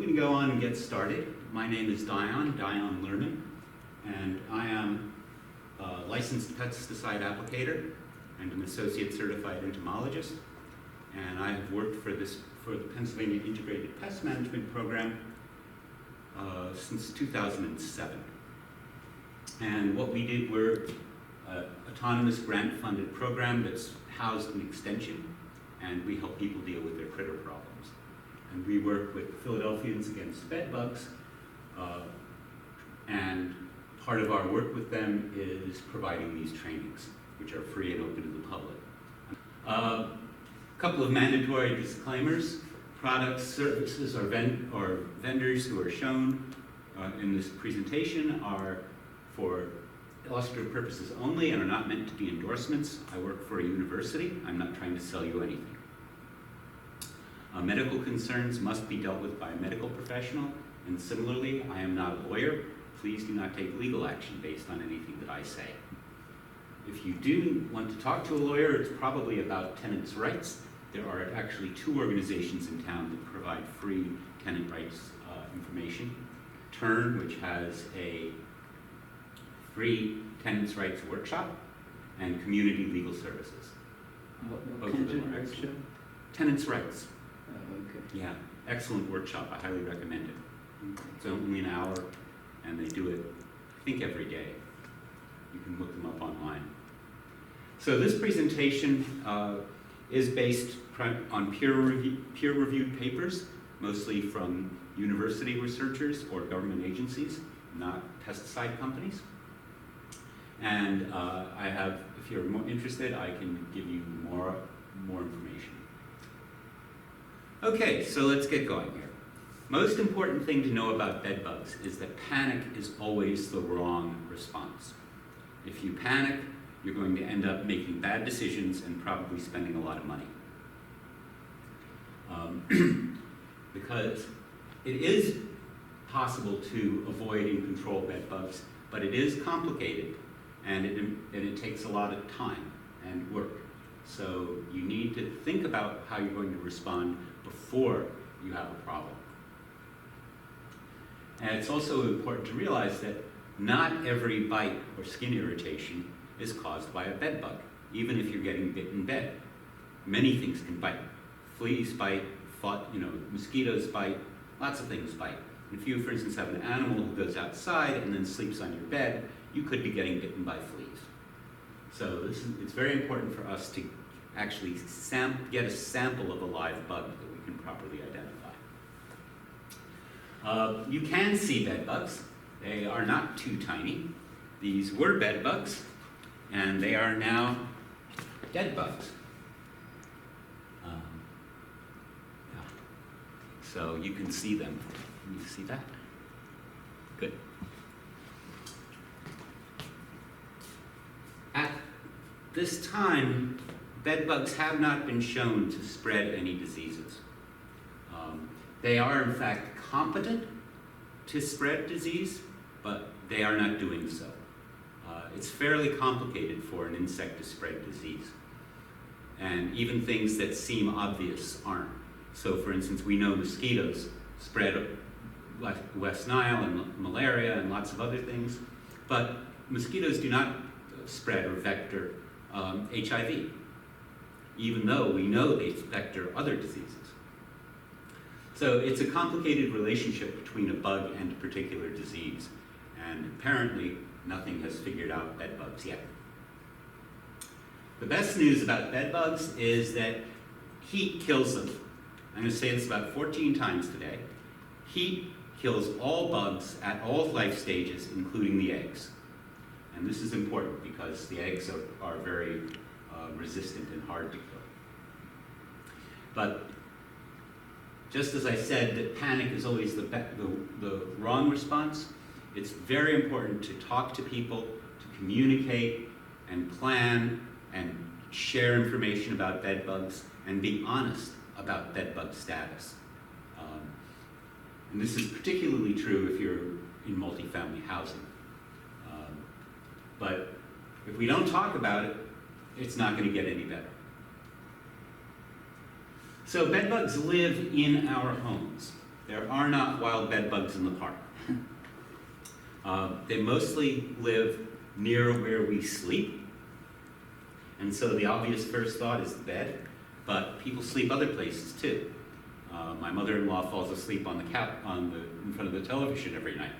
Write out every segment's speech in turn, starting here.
going to go on and get started. My name is Dion Lerman, and I am a licensed pesticide applicator and an associate certified entomologist. And I have worked for the Pennsylvania Integrated Pest Management Program since 2007. And what we did, we're an autonomous grant-funded program that's housed in extension, and we help people deal with their critter problems. And we work with Philadelphians against bed bugs, and part of our work with them is providing these trainings, which are free and open to the public. A couple of mandatory disclaimers. Products, services, or vendors who are shown in this presentation are for illustrative purposes only and are not meant to be endorsements. I work for a university. I'm not trying to sell you anything. Medical concerns must be dealt with by a medical professional, and similarly, I am not a lawyer. Please do not take legal action based on anything that I say. If you do want to talk to a lawyer, it's probably about tenants' rights. There are actually 2 organizations in town that provide free tenant rights information. TURN, which has a free tenants' rights workshop, and Community Legal Services. What kind of workshop? Tenants' rights. Okay. Yeah, excellent workshop. I highly recommend it. It's only an hour, and they do it, I think, every day. You can look them up online. So this presentation is based on peer-reviewed papers, mostly from university researchers or government agencies, not pesticide companies. And I have, if you're more interested, I can give you more information. Okay, so let's get going here. Most important thing to know about bed bugs is that panic is always the wrong response. If you panic, you're going to end up making bad decisions and probably spending a lot of money. Because it is possible to avoid and control bed bugs, but it is complicated, and it takes a lot of time and work. So you need to think about how you're going to respond before you have a problem. And it's also important to realize that not every bite or skin irritation is caused by a bed bug, even if you're getting bit in bed. Many things can bite. Fleas bite, mosquitoes bite, lots of things bite. If you, for instance, have an animal who goes outside and then sleeps on your bed, you could be getting bitten by fleas. So it's very important for us to actually get a sample of a live bug that we can properly identify. You can see bed bugs. They are not too tiny. These were bed bugs, and they are now dead bugs. So you can see them. Can you see that? Good. At this time, bed bugs have not been shown to spread any diseases. They are, in fact, competent to spread disease, but they are not doing so. It's fairly complicated for an insect to spread disease. And even things that seem obvious aren't. So, for instance, we know mosquitoes spread West Nile and malaria and lots of other things, but mosquitoes do not spread or vector HIV, even though we know they vector other diseases. So it's a complicated relationship between a bug and a particular disease, and apparently nothing has figured out bed bugs yet. The best news about bed bugs is that heat kills them. I'm going to say this about 14 times today. Heat kills all bugs at all life stages, including the eggs. And this is important because the eggs are very resistant and hard to kill. But just as I said that panic is always the wrong response, it's very important to talk to people, to communicate and plan and share information about bed bugs and be honest about bed bug status. And this is particularly true if you're in multifamily housing. But if we don't talk about it, it's not going to get any better. So bed bugs live in our homes. There are not wild bed bugs in the park. They mostly live near where we sleep. And so the obvious first thought is the bed, but people sleep other places too. My mother-in-law falls asleep on the couch in front of the television every night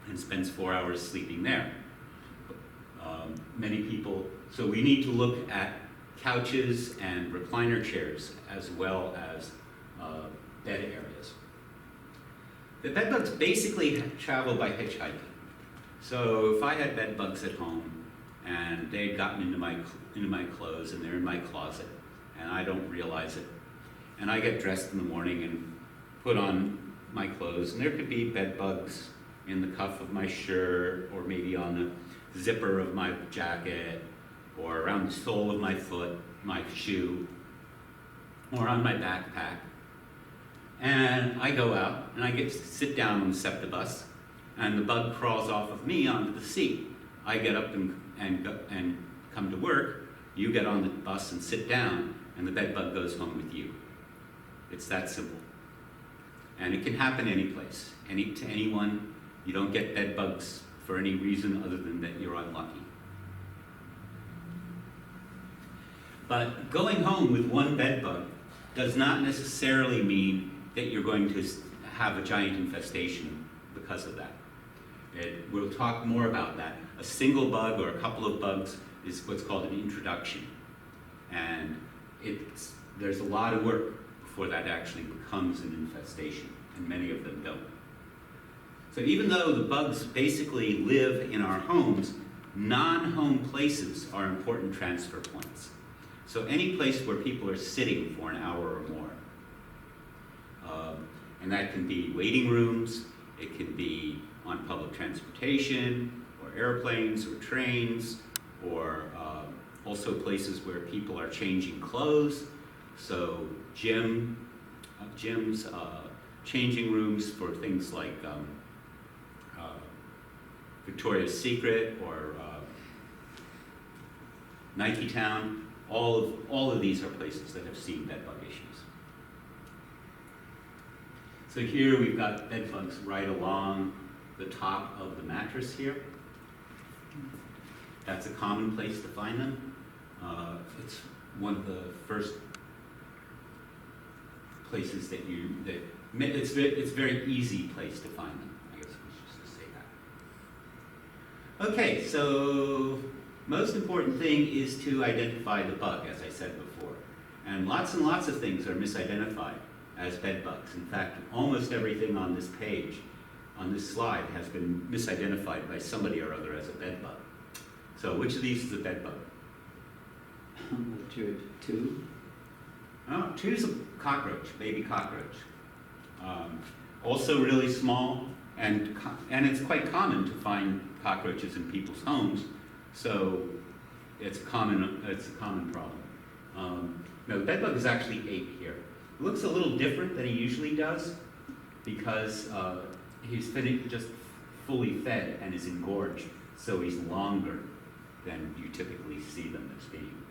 and spends 4 hours sleeping there. Many people, so we need to look at couches and recliner chairs as well as bed areas. The bed bugs basically travel by hitchhiking. So if I had bed bugs at home and they'd gotten into my clothes and they're in my closet and I don't realize it, and I get dressed in the morning and put on my clothes, and there could be bed bugs in the cuff of my shirt, or maybe on the zipper of my jacket, or around the sole of my foot, my shoe, or on my backpack. And I go out and I get to sit down on the SEPTA bus, and the bug crawls off of me onto the seat. I get up and come to work, you get on the bus and sit down, and the bed bug goes home with you. It's that simple. And it can happen any place, to anyone. You don't get bed bugs for any reason other than that you're unlucky. But going home with one bed bug does not necessarily mean that you're going to have a giant infestation because of that. We'll talk more about that. A single bug or a couple of bugs is what's called an introduction. And there's a lot of work before that actually becomes an infestation, and many of them don't. So even though the bugs basically live in our homes, non-home places are important transfer points. So any place where people are sitting for an hour or more. And that can be waiting rooms, it can be on public transportation, or airplanes, or trains, or also places where people are changing clothes. So gyms, changing rooms for things like Victoria's Secret or Nike Town. All of these are places that have seen bed bug issues. So here we've got bed bugs right along the top of the mattress here. That's a common place to find them. It's one of the first places it's a very easy place to find them. I guess we should just say that. Okay, so most important thing is to identify the bug, as I said before. And lots of things are misidentified as bed bugs. In fact, almost everything on this page, on this slide, has been misidentified by somebody or other as a bed bug. So which of these is a bed bug? Two. Oh, two's a cockroach, baby cockroach. Also really small, and it's quite common to find cockroaches in people's homes, so it's a common problem. No, the bed bug is actually 8 here. It looks a little different than he usually does because he's just fully fed and is engorged, so he's longer than you typically see them as being.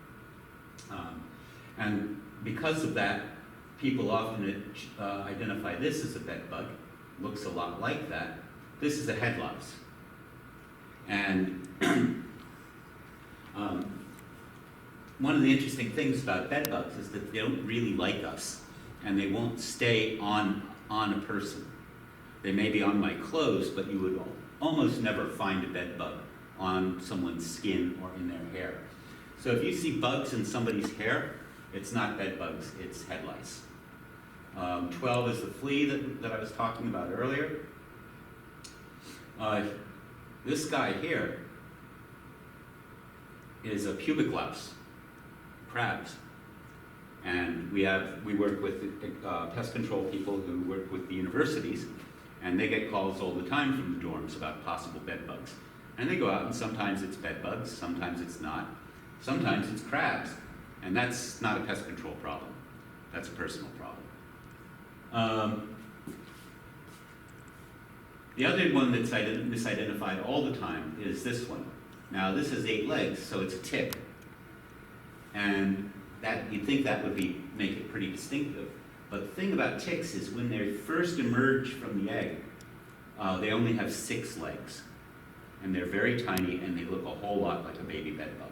And because of that, people often identify this as a bed bug. Looks a lot like that. This is a head louse. And one of the interesting things about bed bugs is that they don't really like us, and they won't stay on a person. They may be on my clothes, but you would almost never find a bed bug on someone's skin or in their hair. So if you see bugs in somebody's hair, it's not bed bugs, it's head lice. 12 is the flea that I was talking about earlier. This guy here is a pubic louse, crabs. And we work with pest control people who work with the universities, and they get calls all the time from the dorms about possible bed bugs. And they go out, and sometimes it's bed bugs, sometimes it's not. Sometimes it's crabs, and that's not a pest control problem. That's a personal problem. The other one that's misidentified all the time is this one. Now this has 8 legs, so it's a tick. And you'd think that would make it pretty distinctive, But the thing about ticks is when they first emerge from the egg, they only have 6 legs. And they're very tiny, and they look a whole lot like a baby bed bug.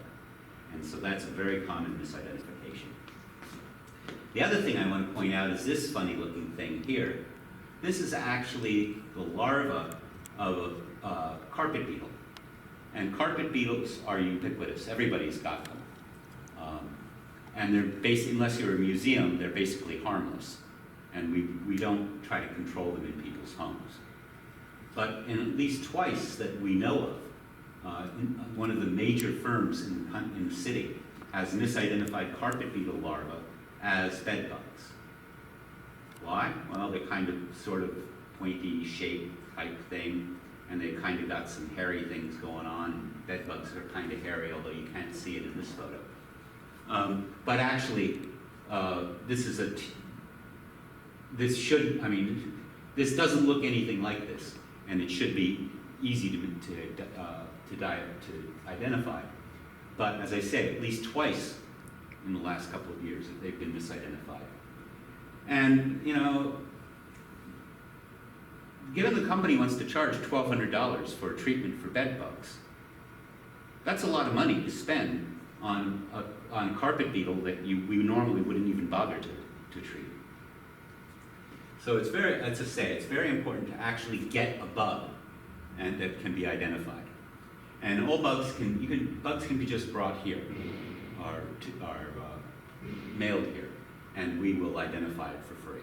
And so that's a very common misidentification. The other thing I want to point out is this funny looking thing here. This is actually the larva of a carpet beetle. And carpet beetles are ubiquitous. Everybody's got them. And they're basically, unless you're a museum, they're basically harmless. And we don't try to control them in people's homes. But in at least twice that we know of, one of the major firms in the city has misidentified carpet beetle larvae as bed bugs. Why? Well, they're kind of sort of pointy shape type thing, and they've kind of got some hairy things going on. Bed bugs are kind of hairy, although you can't see it in this photo. But actually, this doesn't look anything like this, and it should be easy to identify. But as I said, at least twice in the last couple of years that they've been misidentified. And, you know, given the company wants to charge $1,200 for a treatment for bed bugs, that's a lot of money to spend on a carpet beetle that we normally wouldn't even bother to treat. So it's very important to actually get a bug and that can be identified. And all bugs can be just brought here, or mailed here, and we will identify it for free.